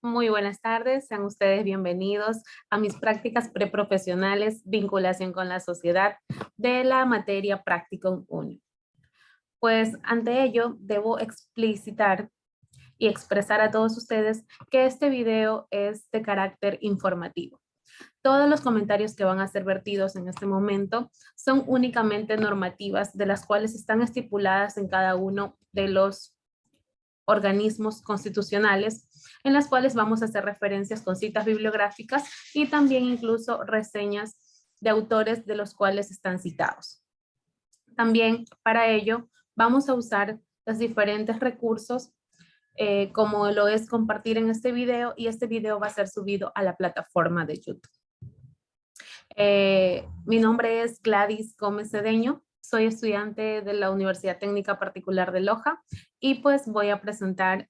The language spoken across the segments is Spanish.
Muy buenas tardes, sean ustedes bienvenidos a mis prácticas preprofesionales, vinculación con la sociedad de la materia Practicum 1. Pues ante ello, debo explicitar y expresar a todos ustedes que este video es de carácter informativo. Todos los comentarios que van a ser vertidos en este momento son únicamente normativas de las cuales están estipuladas en cada uno de los organismos constitucionales en las cuales vamos a hacer referencias con citas bibliográficas y también incluso reseñas de autores de los cuales están citados. También para ello vamos a usar los diferentes recursos como lo es compartir en este video, y este video va a ser subido a la plataforma de YouTube. Mi nombre es Gladys Gómez Cedeño, soy estudiante de la Universidad Técnica Particular de Loja y pues voy a presentar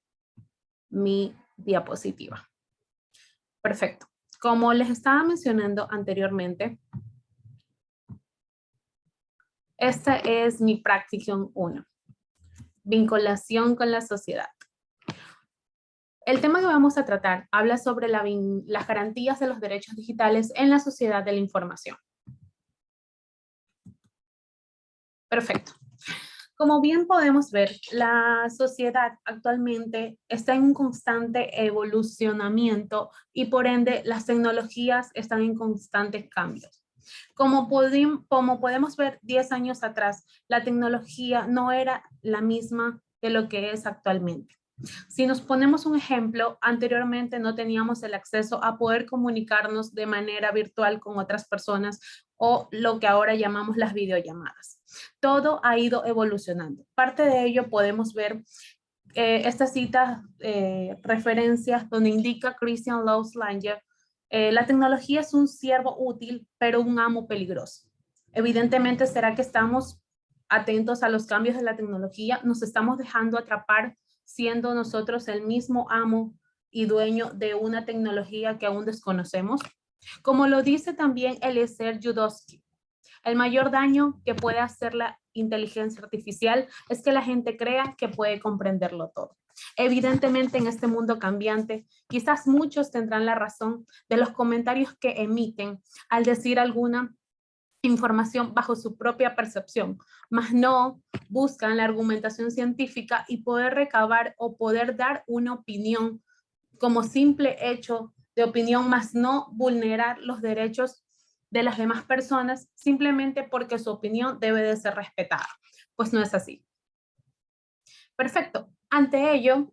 mi diapositiva. Perfecto. Como les estaba mencionando anteriormente, esta es mi Practicum 1, vinculación con la sociedad. El tema que vamos a tratar habla sobre las garantías de los derechos digitales en la sociedad de la información. Perfecto. Como bien podemos ver, la sociedad actualmente está en un constante evolucionamiento y por ende las tecnologías están en constantes cambios. Como podemos ver 10 años atrás, la tecnología no era la misma de lo que es actualmente. Si nos ponemos un ejemplo, anteriormente no teníamos el acceso a poder comunicarnos de manera virtual con otras personas o lo que ahora llamamos las videollamadas. Todo ha ido evolucionando. Parte de ello podemos ver estas citas, referencias donde indica Christian Langer, la tecnología es un siervo útil, pero un amo peligroso. Evidentemente, ¿será que estamos atentos a los cambios de la tecnología? ¿Nos estamos dejando atrapar siendo nosotros el mismo amo y dueño de una tecnología que aún desconocemos? Como lo dice también Eliezer Yudkowsky, el mayor daño que puede hacer la inteligencia artificial es que la gente crea que puede comprenderlo todo. Evidentemente, en este mundo cambiante, quizás muchos tendrán la razón de los comentarios que emiten al decir alguna información bajo su propia percepción, mas no buscan la argumentación científica y poder recabar o poder dar una opinión como simple hecho de opinión, más no vulnerar los derechos de las demás personas simplemente porque su opinión debe de ser respetada. Pues no es así. Perfecto. Ante ello,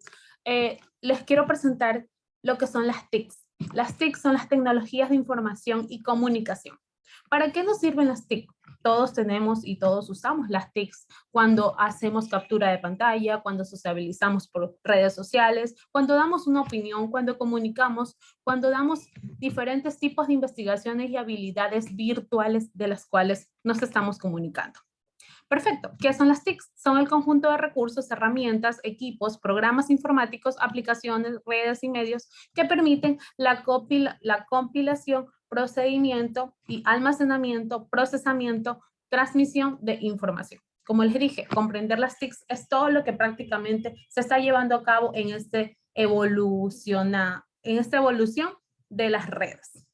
les quiero presentar lo que son las TICs. Las TIC son las tecnologías de información y comunicación. ¿Para qué nos sirven las TIC? Todos tenemos y todos usamos las TICs cuando hacemos captura de pantalla, cuando sociabilizamos por redes sociales, cuando damos una opinión, cuando comunicamos, cuando damos diferentes tipos de investigaciones y habilidades virtuales de las cuales nos estamos comunicando. Perfecto. ¿Qué son las TICs? Son el conjunto de recursos, herramientas, equipos, programas informáticos, aplicaciones, redes y medios que permiten la compilación, procedimiento y almacenamiento, procesamiento, transmisión de información. Como les dije, comprender las TICs es todo lo que prácticamente se está llevando a cabo en esta evolución de las redes.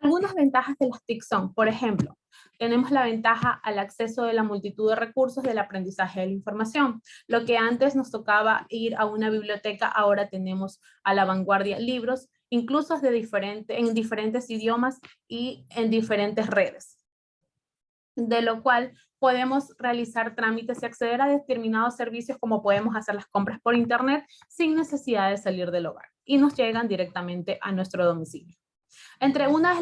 Algunas ventajas de las TIC son, por ejemplo, tenemos la ventaja al acceso de la multitud de recursos del aprendizaje de la información. Lo que antes nos tocaba ir a una biblioteca, ahora tenemos a la vanguardia libros, incluso en diferentes idiomas y en diferentes redes. De lo cual podemos realizar trámites y acceder a determinados servicios, como podemos hacer las compras por internet sin necesidad de salir del hogar y nos llegan directamente a nuestro domicilio. Entre una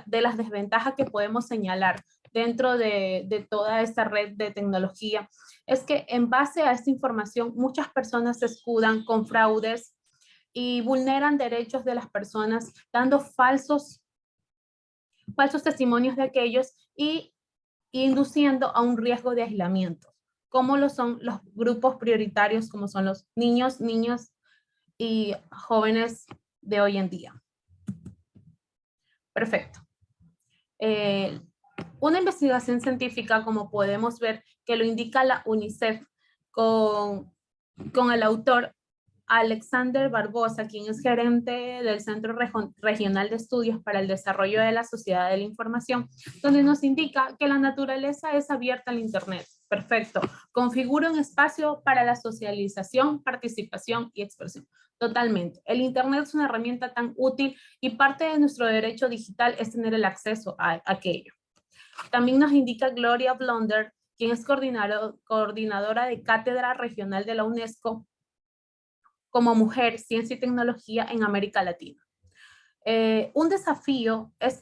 de las desventajas que podemos señalar dentro de toda esta red de tecnología es que en base a esta información muchas personas se escudan con fraudes y vulneran derechos de las personas dando falsos testimonios de aquellos y induciendo a un riesgo de aislamiento, como lo son los grupos prioritarios, como son los niños, niñas y jóvenes de hoy en día. Perfecto. Una investigación científica, como podemos ver, que lo indica la UNICEF con el autor Alexander Barbosa, quien es gerente del Centro Regional de Estudios para el Desarrollo de la Sociedad de la Información, donde nos indica que la naturaleza es abierta al Internet. Perfecto. Configura un espacio para la socialización, participación y expresión. Totalmente. El Internet es una herramienta tan útil y parte de nuestro derecho digital es tener el acceso a aquello. También nos indica Gloria Blonder, quien es coordinadora de Cátedra Regional de la UNESCO como mujer, ciencia y tecnología en América Latina. Un desafío es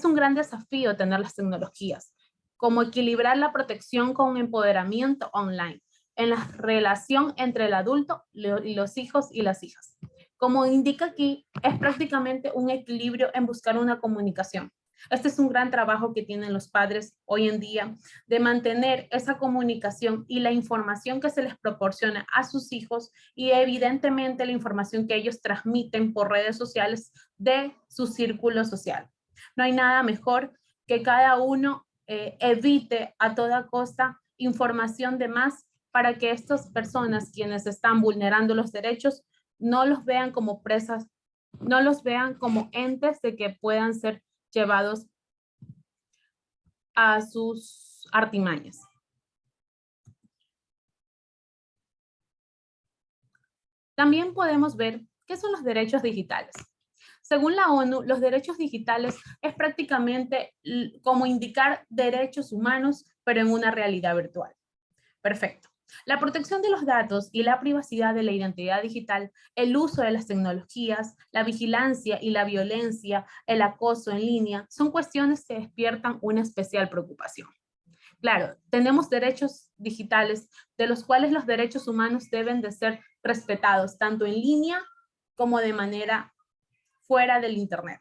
un gran desafío tener las tecnologías, como equilibrar la protección con empoderamiento online, en la relación entre el adulto y los hijos y las hijas. Como indica aquí, es prácticamente un equilibrio en buscar una comunicación. Este es un gran trabajo que tienen los padres hoy en día de mantener esa comunicación y la información que se les proporciona a sus hijos y evidentemente la información que ellos transmiten por redes sociales de su círculo social. No hay nada mejor que cada uno evite a toda costa información de más para que estas personas quienes están vulnerando los derechos no los vean como presas, no los vean como entes de que puedan ser llevados a sus artimañas. También podemos ver qué son los derechos digitales. Según la ONU, los derechos digitales es prácticamente como indicar derechos humanos, pero en una realidad virtual. Perfecto. La protección de los datos y la privacidad de la identidad digital, el uso de las tecnologías, la vigilancia y la violencia, el acoso en línea, son cuestiones que despiertan una especial preocupación. Claro, tenemos derechos digitales de los cuales los derechos humanos deben de ser respetados, tanto en línea como de manera fuera del Internet.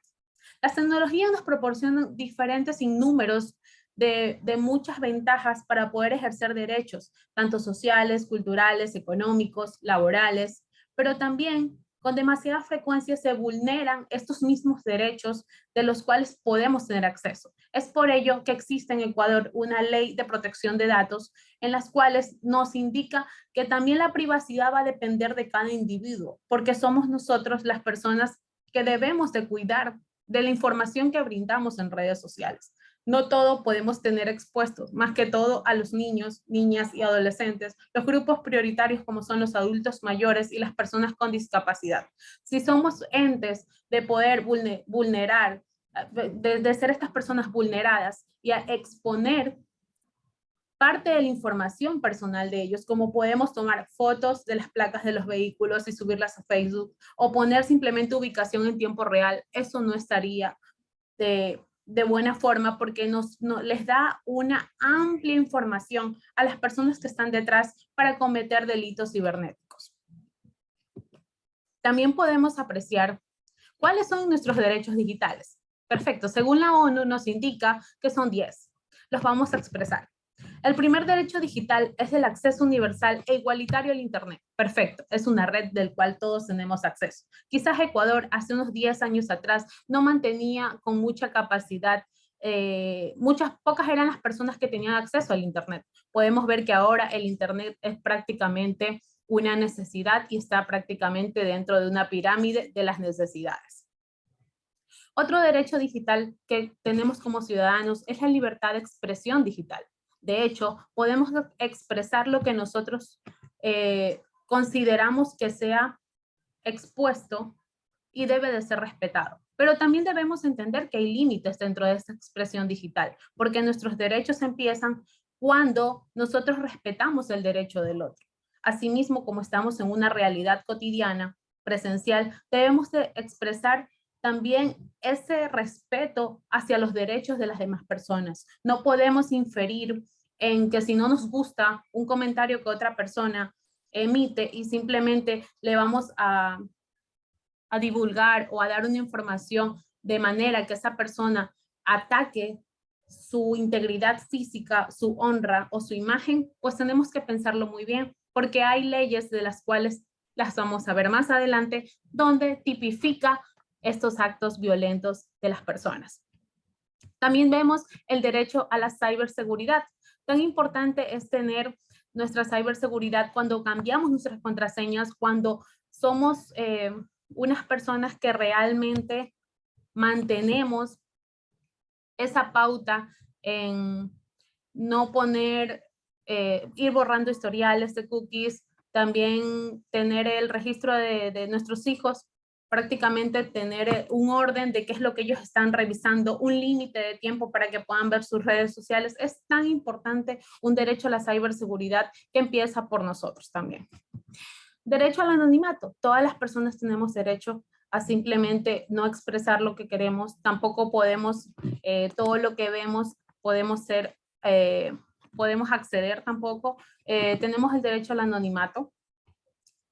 Las tecnologías nos proporcionan diferentes innúmeros de muchas ventajas para poder ejercer derechos, tanto sociales, culturales, económicos, laborales, pero también con demasiada frecuencia se vulneran estos mismos derechos de los cuales podemos tener acceso. Es por ello que existe en Ecuador una ley de protección de datos en las cuales nos indica que también la privacidad va a depender de cada individuo, porque somos nosotros las personas que debemos de cuidar de la información que brindamos en redes sociales. No todo podemos tener expuestos, más que todo a los niños, niñas y adolescentes, los grupos prioritarios como son los adultos mayores y las personas con discapacidad. Si somos entes de poder vulnerar, de ser estas personas vulneradas y a exponer parte de la información personal de ellos, como podemos tomar fotos de las placas de los vehículos y subirlas a Facebook, o poner simplemente ubicación en tiempo real, eso no estaría de buena forma porque les da una amplia información a las personas que están detrás para cometer delitos cibernéticos. También podemos apreciar cuáles son nuestros derechos digitales. Perfecto, según la ONU nos indica que son 10. Los vamos a expresar. El primer derecho digital es el acceso universal e igualitario al Internet. Perfecto, es una red del cual todos tenemos acceso. Quizás Ecuador hace unos 10 años atrás no mantenía con mucha capacidad, pocas eran las personas que tenían acceso al Internet. Podemos ver que ahora el Internet es prácticamente una necesidad y está prácticamente dentro de una pirámide de las necesidades. Otro derecho digital que tenemos como ciudadanos es la libertad de expresión digital. De hecho, podemos expresar lo que nosotros consideramos que sea expuesto y debe de ser respetado. Pero también debemos entender que hay límites dentro de esta expresión digital, porque nuestros derechos empiezan cuando nosotros respetamos el derecho del otro. Asimismo, como estamos en una realidad cotidiana, presencial, debemos de expresar también ese respeto hacia los derechos de las demás personas. No podemos inferir en que si no nos gusta un comentario que otra persona emite y simplemente le vamos a divulgar o a dar una información de manera que esa persona ataque su integridad física, su honra o su imagen, pues tenemos que pensarlo muy bien, porque hay leyes de las cuales las vamos a ver más adelante, donde tipifica estos actos violentos de las personas. También vemos el derecho a la ciberseguridad. Tan importante es tener nuestra ciberseguridad, cuando cambiamos nuestras contraseñas, cuando somos unas personas que realmente mantenemos esa pauta en no poner, ir borrando historiales de cookies, también tener el registro de nuestros hijos, prácticamente tener un orden de qué es lo que ellos están revisando, un límite de tiempo para que puedan ver sus redes sociales. Es tan importante un derecho a la ciberseguridad que empieza por nosotros también. Derecho al anonimato. Todas las personas tenemos derecho a simplemente no expresar lo que queremos. Tampoco podemos, todo lo que vemos, podemos ser, podemos acceder tampoco. Tenemos el derecho al anonimato,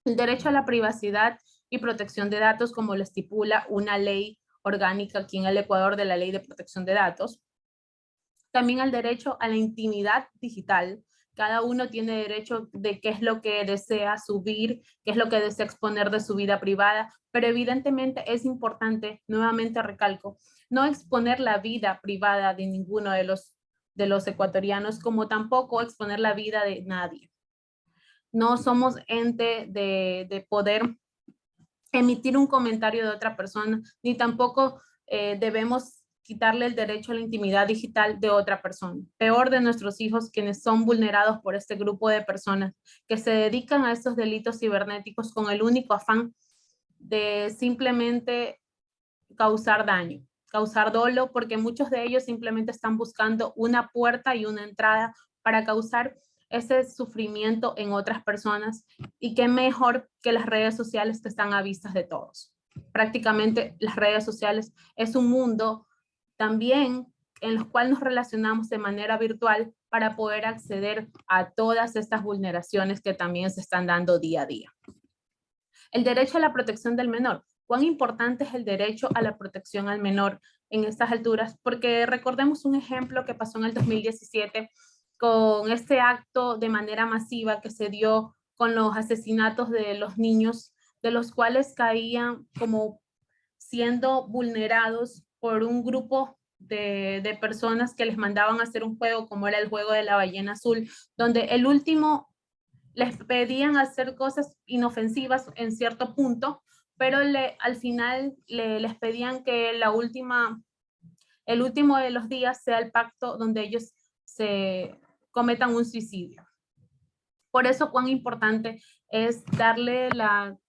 el derecho a la privacidad y protección de datos, como lo estipula una ley orgánica aquí en el Ecuador de la Ley de Protección de Datos. También el derecho a la intimidad digital. Cada uno tiene derecho de qué es lo que desea subir, qué es lo que desea exponer de su vida privada, pero evidentemente es importante, nuevamente recalco, no exponer la vida privada de ninguno de los ecuatorianos, como tampoco exponer la vida de nadie. No somos ente de poder emitir un comentario de otra persona, ni tampoco debemos quitarle el derecho a la intimidad digital de otra persona. Peor de nuestros hijos, quienes son vulnerados por este grupo de personas que se dedican a estos delitos cibernéticos con el único afán de simplemente causar daño, causar dolo, porque muchos de ellos simplemente están buscando una puerta y una entrada para causar ese sufrimiento en otras personas, y qué mejor que las redes sociales que están a vistas de todos. Prácticamente las redes sociales es un mundo también en los cuales nos relacionamos de manera virtual para poder acceder a todas estas vulneraciones que también se están dando día a día. El derecho a la protección del menor. ¿Cuán importante es el derecho a la protección al menor en estas alturas? Porque recordemos un ejemplo que pasó en el 2017 con este acto de manera masiva que se dio con los asesinatos de los niños, de los cuales caían como siendo vulnerados por un grupo de personas que les mandaban a hacer un juego como era el juego de la ballena azul, donde el último les pedían hacer cosas inofensivas en cierto punto, pero al final les pedían que el último de los días sea el pacto donde ellos se cometan un suicidio. Por eso cuán importante es darle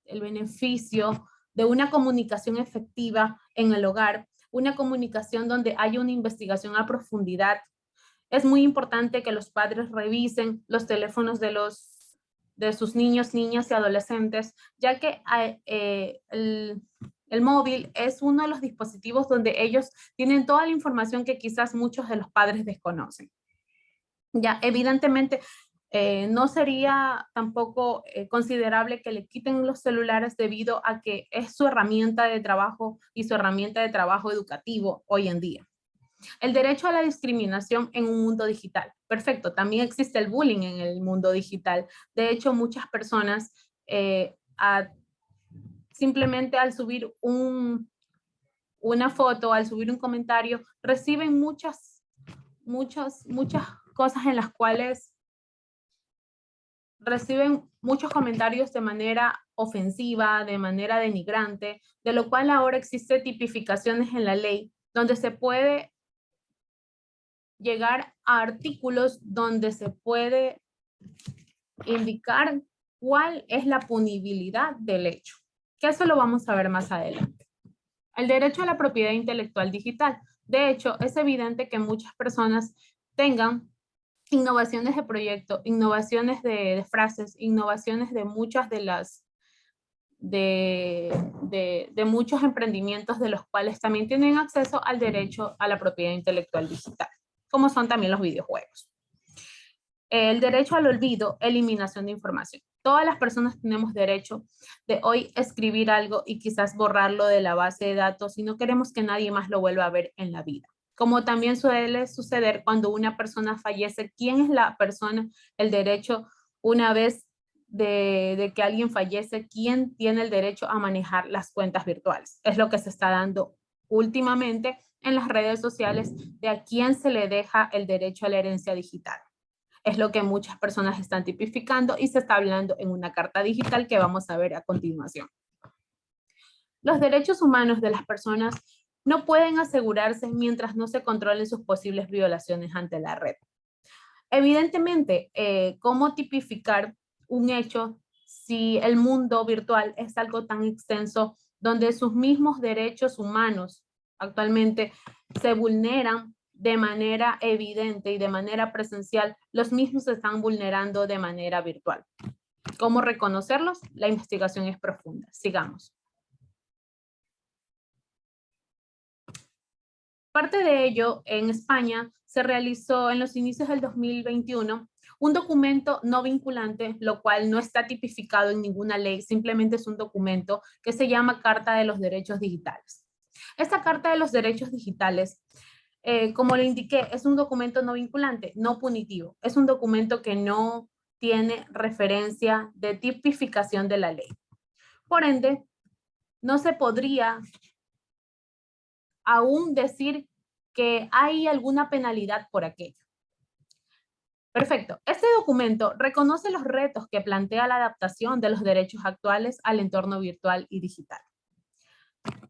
el beneficio de una comunicación efectiva en el hogar, una comunicación donde haya una investigación a profundidad. Es muy importante que los padres revisen los teléfonos de sus niños, niñas y adolescentes, ya que el móvil es uno de los dispositivos donde ellos tienen toda la información que quizás muchos de los padres desconocen. Ya, evidentemente, no sería tampoco considerable que le quiten los celulares debido a que es su herramienta de trabajo y su herramienta de trabajo educativo hoy en día. El derecho a la discriminación en un mundo digital. Perfecto, también existe el bullying en el mundo digital. De hecho, muchas personas simplemente al subir una foto, al subir un comentario, reciben muchas cosas en las cuales reciben muchos comentarios de manera ofensiva, de manera denigrante, de lo cual ahora existe tipificaciones en la ley donde se puede llegar a artículos donde se puede indicar cuál es la punibilidad del hecho, que eso lo vamos a ver más adelante. El derecho a la propiedad intelectual digital. De hecho, es evidente que muchas personas tengan innovaciones de proyecto, innovaciones de frases, innovaciones de muchas de las de muchos emprendimientos de los cuales también tienen acceso al derecho a la propiedad intelectual digital, como son también los videojuegos. El derecho al olvido, eliminación de información. Todas las personas tenemos derecho de hoy escribir algo y quizás borrarlo de la base de datos si no queremos que nadie más lo vuelva a ver en la vida. Como también suele suceder cuando una persona fallece, ¿quién es la persona? El derecho, una vez de que alguien fallece, ¿quién tiene el derecho a manejar las cuentas virtuales? Es lo que se está dando últimamente en las redes sociales, de a quién se le deja el derecho a la herencia digital. Es lo que muchas personas están tipificando y se está hablando en una carta digital que vamos a ver a continuación. Los derechos humanos de las personas no pueden asegurarse mientras no se controlen sus posibles violaciones ante la red. Evidentemente, ¿cómo tipificar un hecho si el mundo virtual es algo tan extenso donde sus mismos derechos humanos actualmente se vulneran de manera evidente y de manera presencial? Los mismos se están vulnerando de manera virtual. ¿Cómo reconocerlos? La investigación es profunda. Sigamos. Parte de ello, en España, se realizó en los inicios del 2021 un documento no vinculante, lo cual no está tipificado en ninguna ley, simplemente es un documento que se llama Carta de los Derechos Digitales. Esta Carta de los Derechos Digitales, como le indiqué, es un documento no vinculante, no punitivo. Es un documento que no tiene referencia de tipificación de la ley. Por ende, no se podría aún decir que hay alguna penalidad por aquello. Perfecto. Este documento reconoce los retos que plantea la adaptación de los derechos actuales al entorno virtual y digital.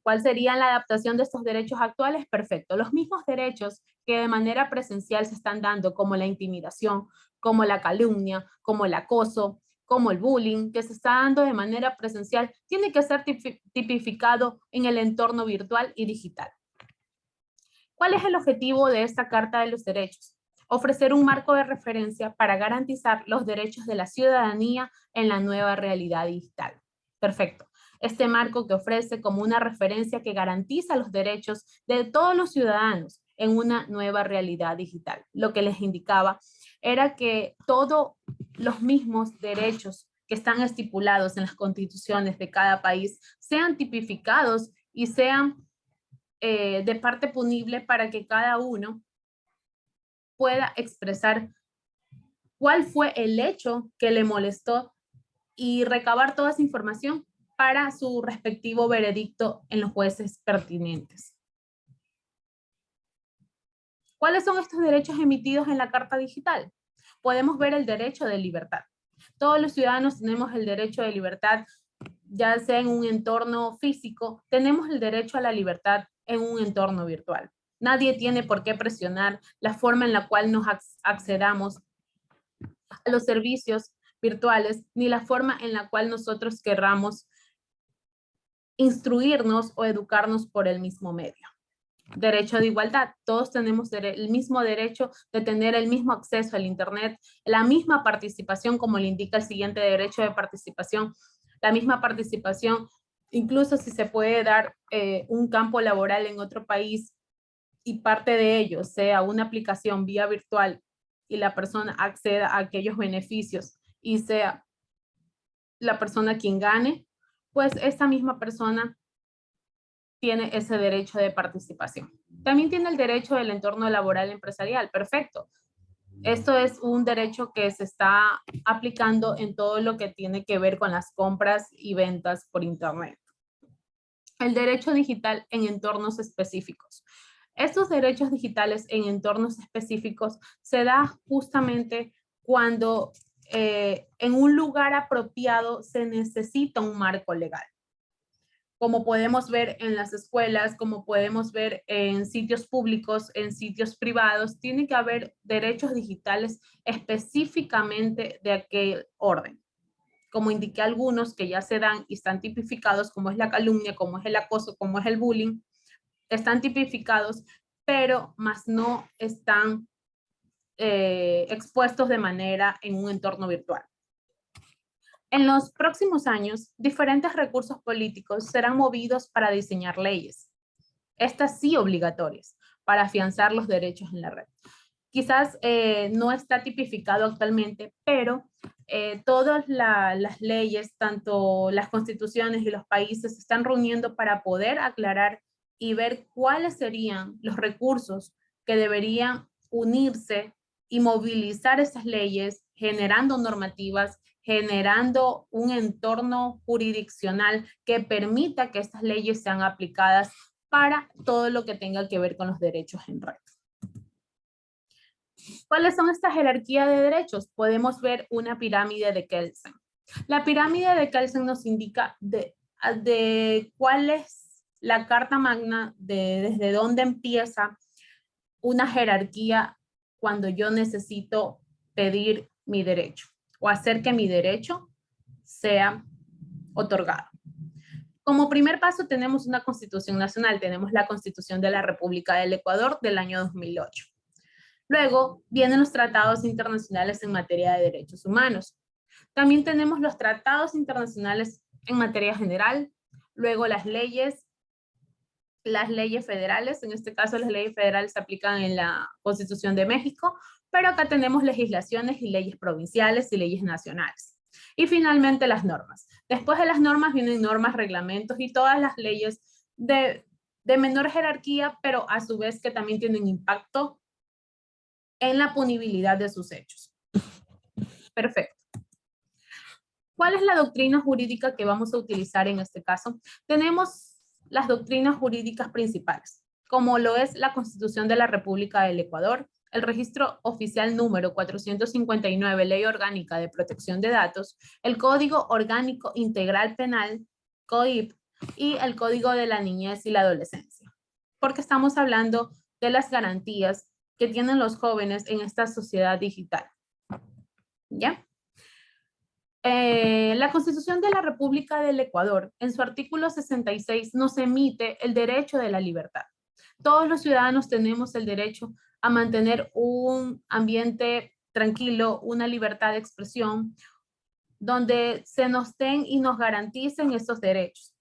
¿Cuál sería la adaptación de estos derechos actuales? Perfecto. Los mismos derechos que de manera presencial se están dando, como la intimidación, como la calumnia, como el acoso, como el bullying, que se está dando de manera presencial, tiene que ser tipificado en el entorno virtual y digital. ¿Cuál es el objetivo de esta Carta de los Derechos? Ofrecer un marco de referencia para garantizar los derechos de la ciudadanía en la nueva realidad digital. Perfecto. Este marco que ofrece como una referencia que garantiza los derechos de todos los ciudadanos en una nueva realidad digital. Lo que les indicaba era que todos los mismos derechos que están estipulados en las constituciones de cada país sean tipificados y sean de parte punible para que cada uno pueda expresar cuál fue el hecho que le molestó y recabar toda esa información para su respectivo veredicto en los jueces pertinentes. ¿Cuáles son estos derechos emitidos en la Carta Digital? Podemos ver el derecho de libertad. Todos los ciudadanos tenemos el derecho de libertad, ya sea en un entorno físico, tenemos el derecho a la libertad en un entorno virtual. Nadie tiene por qué presionar la forma en la cual nos accedamos a los servicios virtuales, ni la forma en la cual nosotros querramos instruirnos o educarnos por el mismo medio. Derecho de igualdad. Todos tenemos el mismo derecho de tener el mismo acceso al Internet, la misma participación, como le indica el siguiente derecho de participación, la misma participación, incluso si se puede dar un campo laboral en otro país y parte de ello sea una aplicación vía virtual y la persona acceda a aquellos beneficios y sea la persona quien gane, pues esta misma persona tiene ese derecho de participación. También tiene el derecho del entorno laboral empresarial. Perfecto. Esto es un derecho que se está aplicando en todo lo que tiene que ver con las compras y ventas por Internet. El derecho digital en entornos específicos. Estos derechos digitales en entornos específicos se da justamente cuando en un lugar apropiado se necesita un marco legal. Como podemos ver en las escuelas, como podemos ver en sitios públicos, en sitios privados, tiene que haber derechos digitales específicamente de aquel orden. Como indiqué algunos que ya se dan y están tipificados, como es la calumnia, como es el acoso, como es el bullying, están tipificados, pero más no están expuestos de manera en un entorno virtual. En los próximos años, diferentes recursos políticos serán movidos para diseñar leyes, estas sí obligatorias, para afianzar los derechos en la red. Quizás no está tipificado actualmente, pero todas las leyes, tanto las constituciones y los países, se están reuniendo para poder aclarar y ver cuáles serían los recursos que deberían unirse y movilizar esas leyes, generando normativas, generando un entorno jurisdiccional que permita que estas leyes sean aplicadas para todo lo que tenga que ver con los derechos en red. ¿Cuáles son estas jerarquías de derechos? Podemos ver una pirámide de Kelsen. La pirámide de Kelsen nos indica de cuál es la Carta Magna, desde dónde empieza una jerarquía cuando yo necesito pedir mi derecho o hacer que mi derecho sea otorgado. Como primer paso tenemos una Constitución Nacional, tenemos la Constitución de la República del Ecuador del año 2008. Luego vienen los tratados internacionales en materia de derechos humanos. También tenemos los tratados internacionales en materia general, luego las leyes federales, en este caso las leyes federales se aplican en la Constitución de México, pero acá tenemos legislaciones y leyes provinciales y leyes nacionales. Y finalmente las normas. Después de las normas vienen normas, reglamentos y todas las leyes de menor jerarquía, pero a su vez que también tienen impacto en la punibilidad de sus hechos. Perfecto. ¿Cuál es la doctrina jurídica que vamos a utilizar en este caso? Tenemos las doctrinas jurídicas principales, como lo es la Constitución de la República del Ecuador, el Registro Oficial número 459, Ley Orgánica de Protección de Datos, el Código Orgánico Integral Penal, COIP, y el Código de la Niñez y la Adolescencia, porque estamos hablando de las garantías que tienen los jóvenes en esta sociedad digital. ¿Ya? La Constitución de la República del Ecuador, en su artículo 66, nos emite el derecho de la libertad. Todos los ciudadanos tenemos el derecho a mantener un ambiente tranquilo, una libertad de expresión, donde se nos den y nos garanticen estos derechos.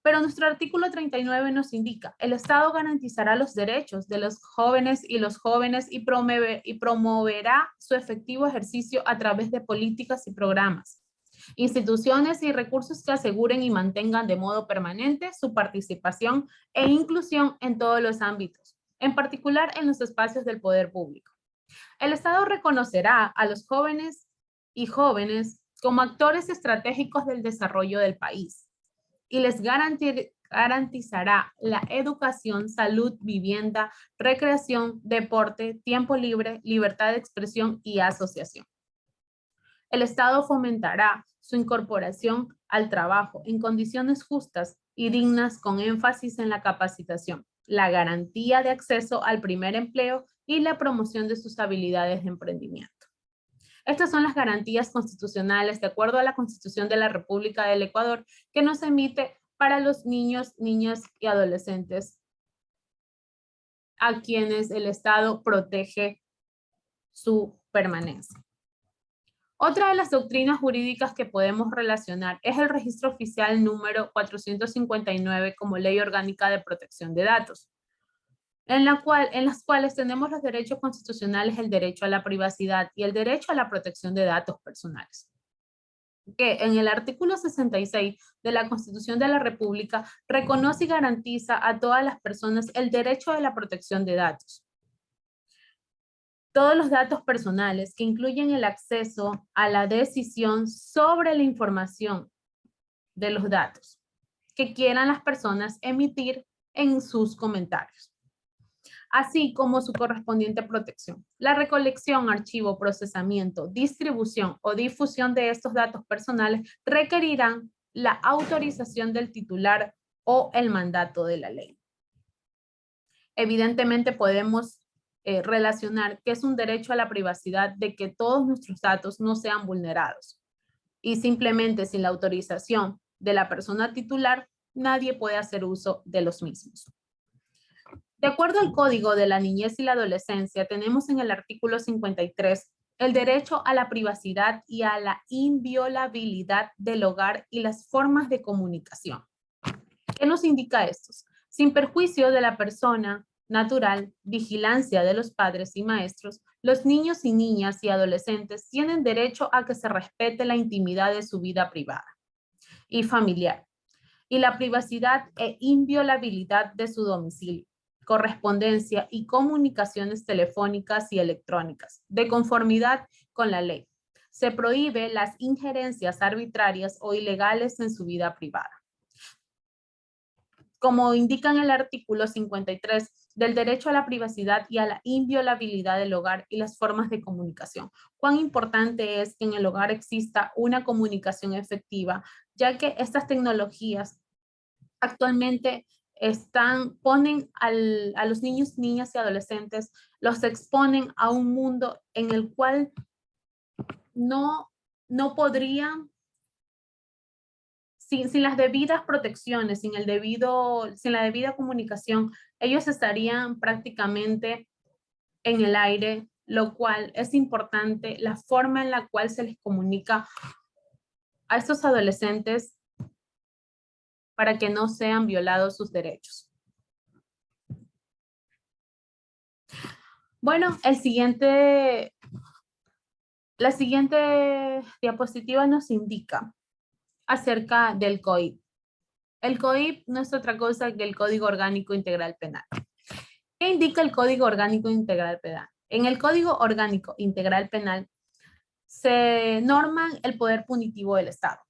Pero nuestro artículo 39 nos indica, el Estado garantizará los derechos de los jóvenes y promoverá su efectivo ejercicio a través de políticas y programas, instituciones y recursos que aseguren y mantengan de modo permanente su participación e inclusión en todos los ámbitos, en particular en los espacios del poder público. El Estado reconocerá a los jóvenes y jóvenes como actores estratégicos del desarrollo del país y les garantizará la educación, salud, vivienda, recreación, deporte, tiempo libre, libertad de expresión y asociación. El Estado fomentará su incorporación al trabajo en condiciones justas y dignas con énfasis en la capacitación, la garantía de acceso al primer empleo y la promoción de sus habilidades de emprendimiento. Estas son las garantías constitucionales de acuerdo a la Constitución de la República del Ecuador que nos emite para los niños, niñas y adolescentes a quienes el Estado protege su permanencia. Otra de las doctrinas jurídicas que podemos relacionar es el Registro Oficial número 459 como Ley Orgánica de Protección de Datos, en las cuales tenemos los derechos constitucionales, el derecho a la privacidad y el derecho a la protección de datos personales. Que en el artículo 66 de la Constitución de la República reconoce y garantiza a todas las personas el derecho a la protección de datos. Todos los datos personales que incluyen el acceso a la decisión sobre la información de los datos que quieran las personas emitir en sus comentarios, así como su correspondiente protección. La recolección, archivo, procesamiento, distribución o difusión de estos datos personales requerirán la autorización del titular o el mandato de la ley. Evidentemente podemos relacionar que es un derecho a la privacidad de que todos nuestros datos no sean vulnerados. Y simplemente sin la autorización de la persona titular, nadie puede hacer uso de los mismos. De acuerdo al Código de la Niñez y la Adolescencia, tenemos en el artículo 53 el derecho a la privacidad y a la inviolabilidad del hogar y las formas de comunicación. ¿Qué nos indica esto? Sin perjuicio de la persona natural, vigilancia de los padres y maestros, los niños y niñas y adolescentes tienen derecho a que se respete la intimidad de su vida privada y familiar y la privacidad e inviolabilidad de su domicilio, correspondencia y comunicaciones telefónicas y electrónicas, de conformidad con la ley. Se prohíbe las injerencias arbitrarias o ilegales en su vida privada. como indica en el artículo 53 del derecho a la privacidad y a la inviolabilidad del hogar y las formas de comunicación. Cuán importante es que en el hogar exista una comunicación efectiva, ya que estas tecnologías actualmente ponen a los niños, niñas y adolescentes, los exponen a un mundo en el cual no podrían, sin las debidas protecciones, sin la debida comunicación, ellos estarían prácticamente en el aire, lo cual es importante la forma en la cual se les comunica a estos adolescentes para que no sean violados sus derechos. Bueno, la siguiente diapositiva nos indica acerca del COIP. El COIP no es otra cosa que el Código Orgánico Integral Penal. ¿Qué indica el Código Orgánico Integral Penal? En el Código Orgánico Integral Penal se norma el poder punitivo del Estado.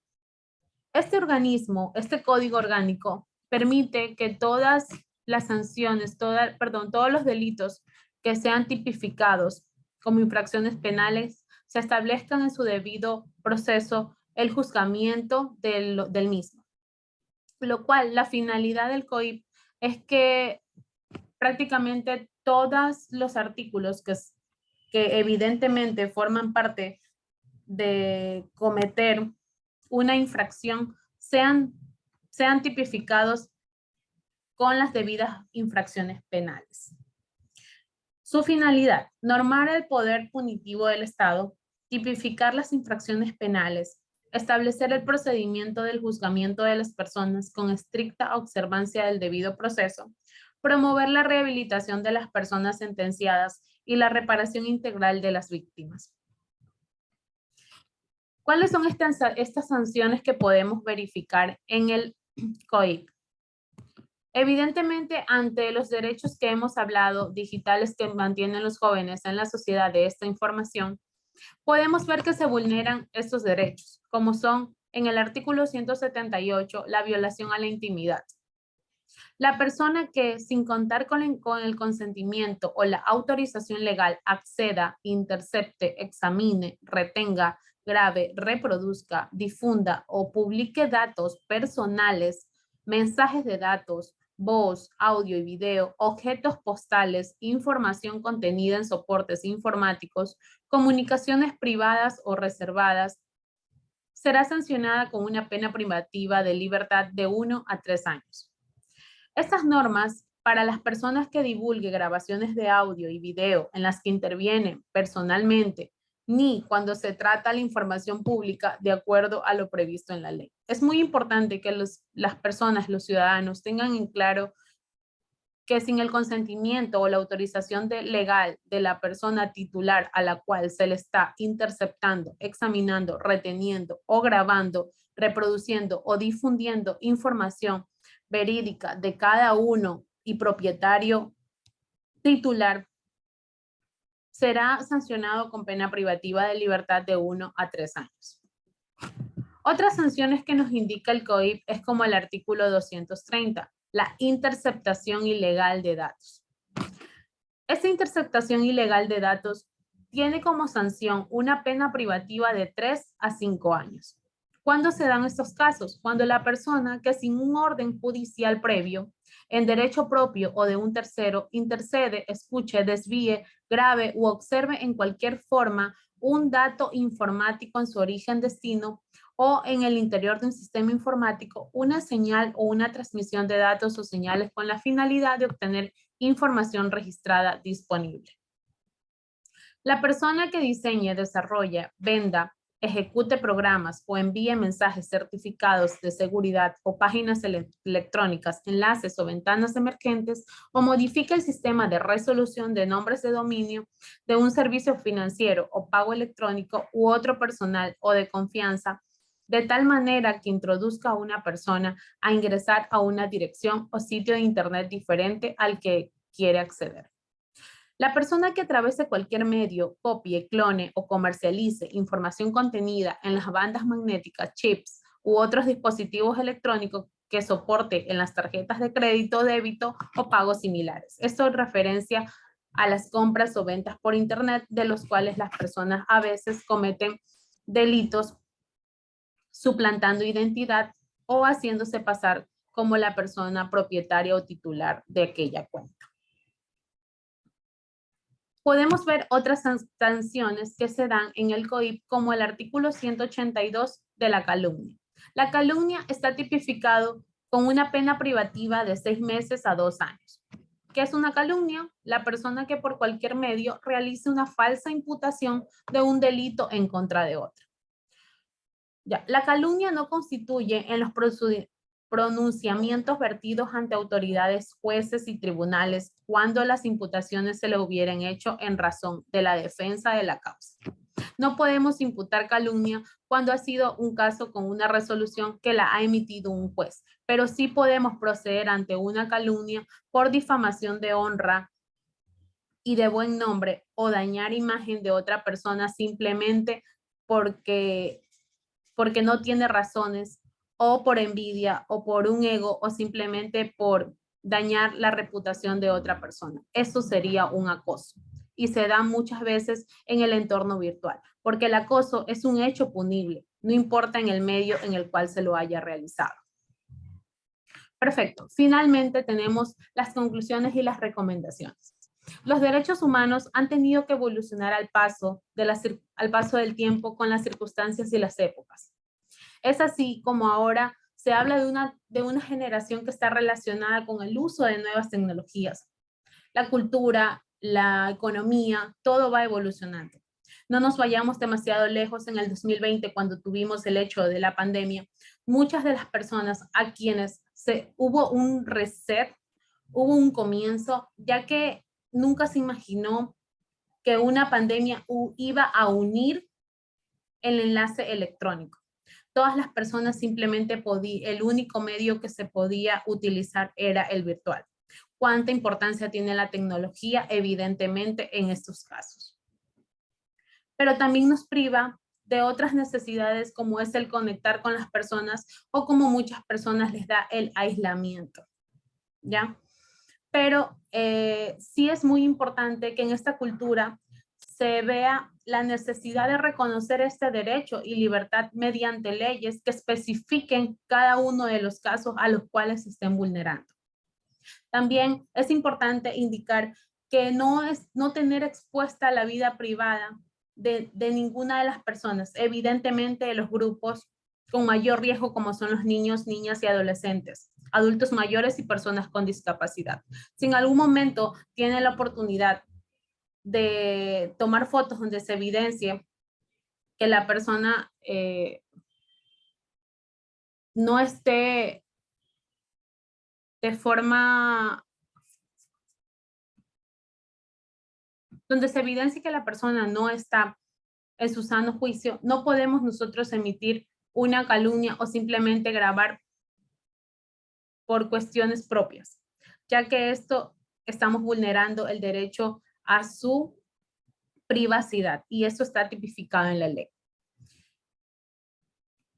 Este organismo, este Código Orgánico, permite que todas las sanciones, todos los delitos que sean tipificados como infracciones penales se establezcan en su debido proceso el juzgamiento del mismo. Lo cual, la finalidad del COIP es que prácticamente todos los artículos que evidentemente forman parte de cometer una infracción sean tipificados con las debidas infracciones penales. Su finalidad, normar el poder punitivo del Estado, tipificar las infracciones penales, establecer el procedimiento del juzgamiento de las personas con estricta observancia del debido proceso, promover la rehabilitación de las personas sentenciadas y la reparación integral de las víctimas. ¿Cuáles son estas sanciones que podemos verificar en el COIP? Evidentemente, ante los derechos que hemos hablado, digitales que mantienen los jóvenes en la sociedad de esta información, podemos ver que se vulneran estos derechos, como son en el artículo 178, la violación a la intimidad. La persona que, sin contar con el consentimiento o la autorización legal, acceda, intercepte, examine, retenga, grave, reproduzca, difunda o publique datos personales, mensajes de datos, voz, audio y video, objetos postales, información contenida en soportes informáticos, comunicaciones privadas o reservadas, será sancionada con una pena privativa de libertad de 1 a 3 años. Estas normas, para las personas que divulguen grabaciones de audio y video en las que intervienen personalmente, ni cuando se trata la información pública de acuerdo a lo previsto en la ley. Es muy importante que las personas, los ciudadanos, tengan en claro que sin el consentimiento o la autorización legal de la persona titular a la cual se le está interceptando, examinando, reteniendo o grabando, reproduciendo o difundiendo información verídica de cada uno y propietario titular, será sancionado con pena privativa de libertad de 1 a 3 años. Otras sanciones que nos indica el COIP es como el artículo 230, la interceptación ilegal de datos. Esta interceptación ilegal de datos tiene como sanción una pena privativa de 3 a 5 años. ¿Cuándo se dan estos casos? Cuando la persona que sin un orden judicial previo, en derecho propio o de un tercero, intercede, escuche, desvíe, grabe u observe en cualquier forma un dato informático en su origen destino o en el interior de un sistema informático, una señal o una transmisión de datos o señales con la finalidad de obtener información registrada disponible. La persona que diseñe, desarrolla, venda, ejecute programas o envíe mensajes certificados de seguridad o páginas electrónicas, enlaces o ventanas emergentes o modifique el sistema de resolución de nombres de dominio de un servicio financiero o pago electrónico u otro personal o de confianza, de tal manera que introduzca a una persona a ingresar a una dirección o sitio de internet diferente al que quiere acceder. La persona que atravese cualquier medio, copie, clone o comercialice información contenida en las bandas magnéticas, chips u otros dispositivos electrónicos que soporte en las tarjetas de crédito, débito o pagos similares. Esto en referencia a las compras o ventas por internet, de los cuales las personas a veces cometen delitos suplantando identidad o haciéndose pasar como la persona propietaria o titular de aquella cuenta. Podemos ver otras sanciones que se dan en el COIP, como el artículo 182 de la calumnia. La calumnia está tipificado con una pena privativa de 6 meses a 2 años. ¿Qué es una calumnia? La persona que por cualquier medio realice una falsa imputación de un delito en contra de otra. Ya, la calumnia no constituye en los pronunciamientos vertidos ante autoridades, jueces y tribunales cuando las imputaciones se le hubieran hecho en razón de la defensa de la causa. No podemos imputar calumnia cuando ha sido un caso con una resolución que la ha emitido un juez, pero sí podemos proceder ante una calumnia por difamación de honra y de buen nombre o dañar imagen de otra persona simplemente porque no tiene razones, o por envidia, o por un ego, o simplemente por dañar la reputación de otra persona. Eso sería un acoso. Y se da muchas veces en el entorno virtual, porque el acoso es un hecho punible, no importa en el medio en el cual se lo haya realizado. Perfecto. Finalmente tenemos las conclusiones y las recomendaciones. Los derechos humanos han tenido que evolucionar al paso del tiempo con las circunstancias y las épocas. Es así como ahora se habla de una generación que está relacionada con el uso de nuevas tecnologías. La cultura, la economía, todo va evolucionando. No nos vayamos demasiado lejos en el 2020 cuando tuvimos el hecho de la pandemia. Muchas de las personas a quienes hubo un reset, hubo un comienzo, ya que nunca se imaginó que una pandemia iba a unir el enlace electrónico. Todas las personas simplemente el único medio que se podía utilizar era el virtual. ¿Cuánta importancia tiene la tecnología? Evidentemente en estos casos. Pero también nos priva de otras necesidades como es el conectar con las personas o como muchas personas les da el aislamiento, ¿ya? Pero sí es muy importante que en esta cultura se vea la necesidad de reconocer este derecho y libertad mediante leyes que especifiquen cada uno de los casos a los cuales se estén vulnerando. También es importante indicar que no tener expuesta la vida privada de ninguna de las personas, evidentemente de los grupos con mayor riesgo como son los niños, niñas y adolescentes, adultos mayores y personas con discapacidad. Si en algún momento tienen la oportunidad de tomar fotos donde se evidencie que la persona no esté de forma, donde se evidencie que la persona no está en su sano juicio, no podemos nosotros emitir una calumnia o simplemente grabar por cuestiones propias, ya que esto estamos vulnerando el derecho a su privacidad y eso está tipificado en la ley.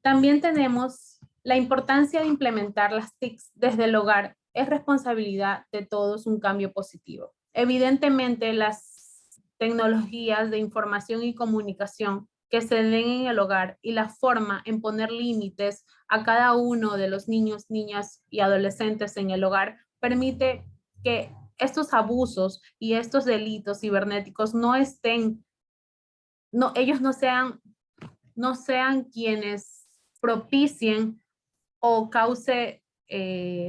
También tenemos la importancia de implementar las TICs desde el hogar. Es responsabilidad de todos un cambio positivo. Evidentemente, las tecnologías de información y comunicación que se den en el hogar y la forma en poner límites a cada uno de los niños, niñas y adolescentes en el hogar permite que estos abusos y estos delitos cibernéticos ellos no sean quienes propicien o cause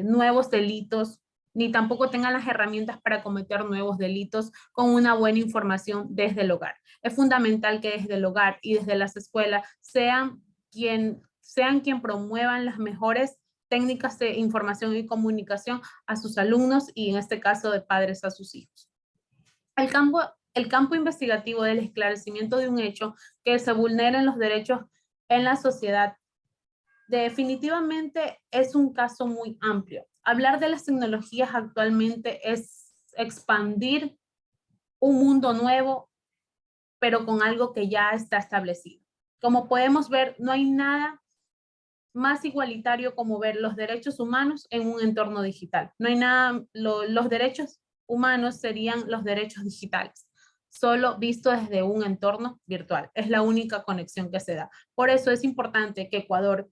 nuevos delitos, ni tampoco tengan las herramientas para cometer nuevos delitos con una buena información desde el hogar. Es fundamental que desde el hogar y desde las escuelas sean quien promuevan las mejores técnicas de información y comunicación a sus alumnos y en este caso de padres a sus hijos. El campo investigativo del esclarecimiento de un hecho que se vulneren los derechos en la sociedad definitivamente es un caso muy amplio. Hablar de las tecnologías actualmente es expandir un mundo nuevo, pero con algo que ya está establecido. Como podemos ver, no hay nada más igualitario como ver los derechos humanos en un entorno digital. No hay nada, los derechos humanos serían los derechos digitales, solo visto desde un entorno virtual. Es la única conexión que se da. Por eso es importante que Ecuador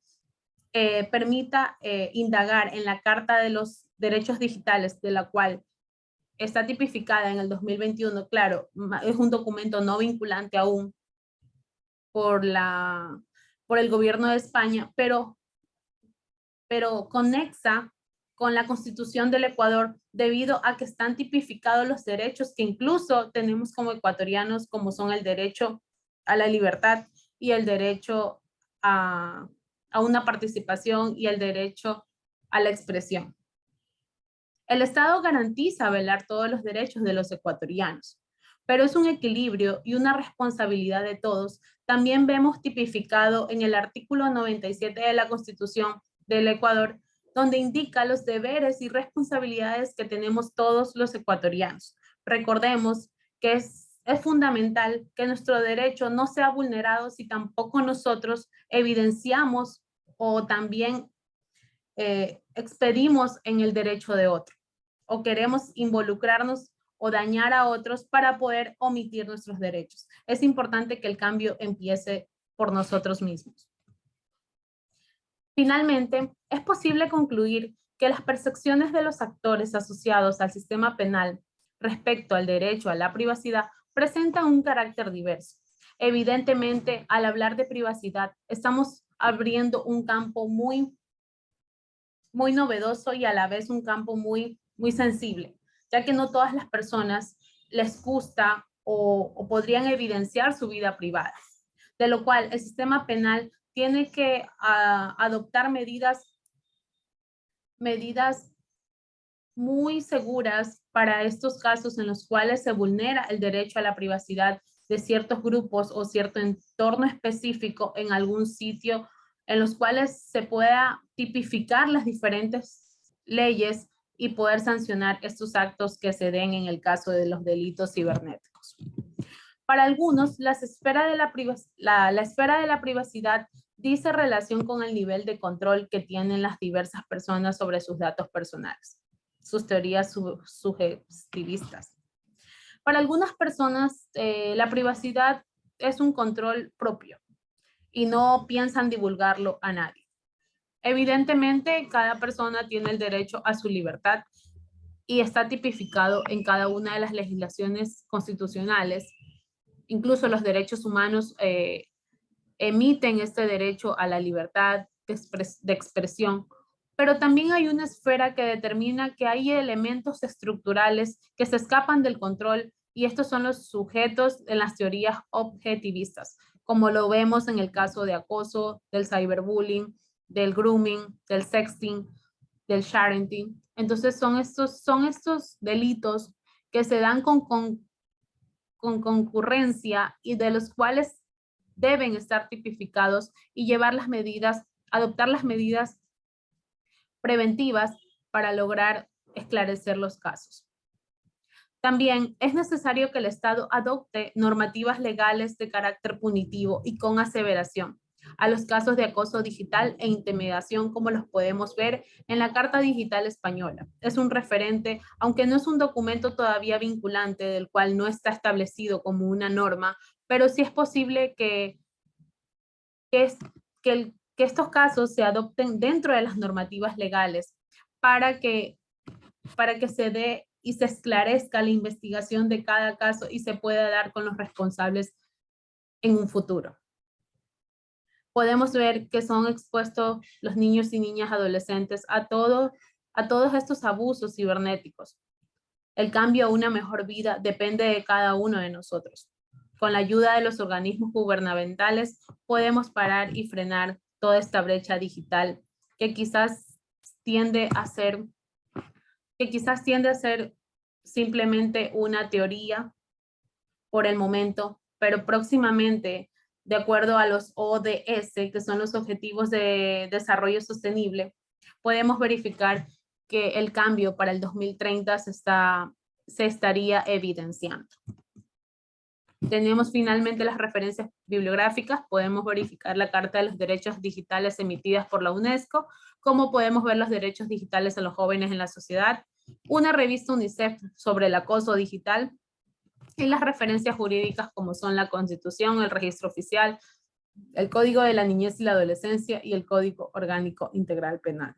permita indagar en la Carta de los Derechos Digitales, de la cual está tipificada en el 2021. Claro, es un documento no vinculante aún por el gobierno de España, pero conexa con la Constitución del Ecuador debido a que están tipificados los derechos que incluso tenemos como ecuatorianos, como son el derecho a la libertad y el derecho a una participación y el derecho a la expresión. El Estado garantiza velar todos los derechos de los ecuatorianos, pero es un equilibrio y una responsabilidad de todos. También vemos tipificado en el artículo 97 de la Constitución del Ecuador, donde indica los deberes y responsabilidades que tenemos todos los ecuatorianos. Recordemos que es fundamental que nuestro derecho no sea vulnerado si tampoco nosotros evidenciamos o también expedimos en el derecho de otro, o queremos involucrarnos o dañar a otros para poder omitir nuestros derechos. Es importante que el cambio empiece por nosotros mismos. Finalmente, es posible concluir que las percepciones de los actores asociados al sistema penal respecto al derecho a la privacidad presentan un carácter diverso. Evidentemente, al hablar de privacidad, estamos abriendo un campo muy novedoso y a la vez un campo muy sensible, ya que no todas las personas les gusta o podrían evidenciar su vida privada. De lo cual el sistema penal tiene que adoptar medidas muy seguras para estos casos en los cuales se vulnera el derecho a la privacidad de ciertos grupos o cierto entorno específico en algún sitio, en los cuales se pueda tipificar las diferentes leyes y poder sancionar estos actos que se den en el caso de los delitos cibernéticos. Para algunos, la esfera de la privacidad dice relación con el nivel de control que tienen las diversas personas sobre sus datos personales, sus teorías subjetivistas. Para algunas personas, la privacidad es un control propio y no piensan divulgarlo a nadie. Evidentemente, cada persona tiene el derecho a su libertad y está tipificado en cada una de las legislaciones constitucionales. Incluso los derechos humanos emiten este derecho a la libertad de expresión, pero también hay una esfera que determina que hay elementos estructurales que se escapan del control y estos son los sujetos en las teorías objetivistas, como lo vemos en el caso de acoso, del cyberbullying, del grooming, del sexting, del sharenting. Entonces son estos delitos que se dan con concurrencia y de los cuales deben estar tipificados y adoptar las medidas preventivas para lograr esclarecer los casos. También es necesario que el Estado adopte normativas legales de carácter punitivo y con aseveración a los casos de acoso digital e intimidación, como los podemos ver en la Carta Digital Española. Es un referente, aunque no es un documento todavía vinculante, del cual no está establecido como una norma, pero sí es posible que estos casos se adopten dentro de las normativas legales para que se dé y se esclarezca la investigación de cada caso y se pueda dar con los responsables en un futuro. Podemos ver que son expuestos los niños y niñas adolescentes a todos estos abusos cibernéticos. El cambio a una mejor vida depende de cada uno de nosotros. Con la ayuda de los organismos gubernamentales podemos parar y frenar toda esta brecha digital que quizás tiende a ser simplemente una teoría por el momento, pero próximamente, de acuerdo a los ODS, que son los Objetivos de Desarrollo Sostenible, podemos verificar que el cambio para el 2030 se estaría evidenciando. Tenemos finalmente las referencias bibliográficas. Podemos verificar la Carta de los Derechos Digitales emitidas por la UNESCO, como podemos ver los derechos digitales de los jóvenes en la sociedad, una revista UNICEF sobre el acoso digital y las referencias jurídicas como son la Constitución, el Registro Oficial, el Código de la Niñez y la Adolescencia y el Código Orgánico Integral Penal.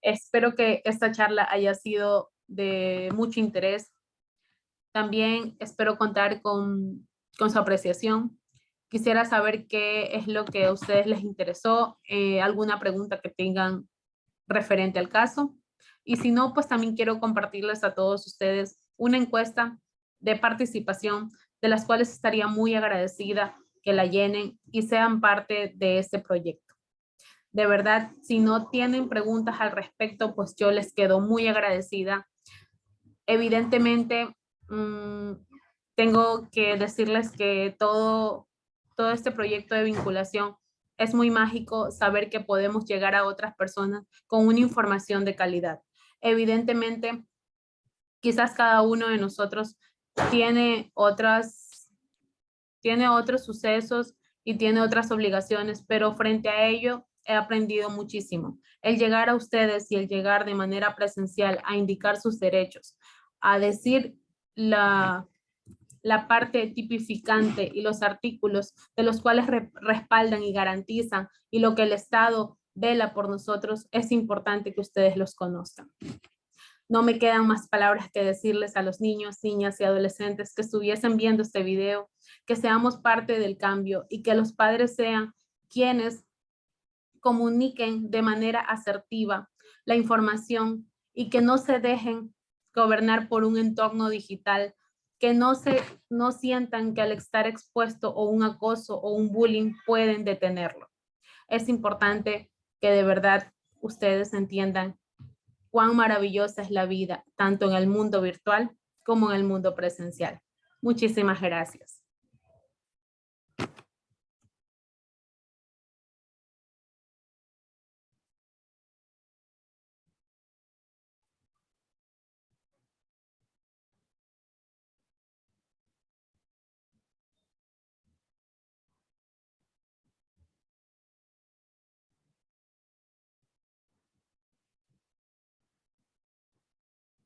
Espero que esta charla haya sido de mucho interés. También espero contar con su apreciación. Quisiera saber qué es lo que a ustedes les interesó, alguna pregunta que tengan referente al caso. Y si no, pues también quiero compartirles a todos ustedes una encuesta de participación, de las cuales estaría muy agradecida que la llenen y sean parte de este proyecto. De verdad, si no tienen preguntas al respecto, pues yo les quedo muy agradecida. Evidentemente, tengo que decirles que todo este proyecto de vinculación es muy mágico, saber que podemos llegar a otras personas con una información de calidad. Evidentemente, quizás cada uno de nosotros tiene otros sucesos y tiene otras obligaciones, pero frente a ello he aprendido muchísimo. El llegar a ustedes y el llegar de manera presencial a indicar sus derechos, a decir la parte tipificante y los artículos de los cuales respaldan y garantizan y lo que el Estado vela por nosotros, es importante que ustedes los conozcan. No me quedan más palabras que decirles a los niños, niñas y adolescentes que estuviesen viendo este video, que seamos parte del cambio y que los padres sean quienes comuniquen de manera asertiva la información y que no se dejen gobernar por un entorno digital, que no sientan que al estar expuesto o un acoso o un bullying pueden detenerlo. Es importante que de verdad ustedes entiendan cuán maravillosa es la vida, tanto en el mundo virtual como en el mundo presencial. Muchísimas gracias.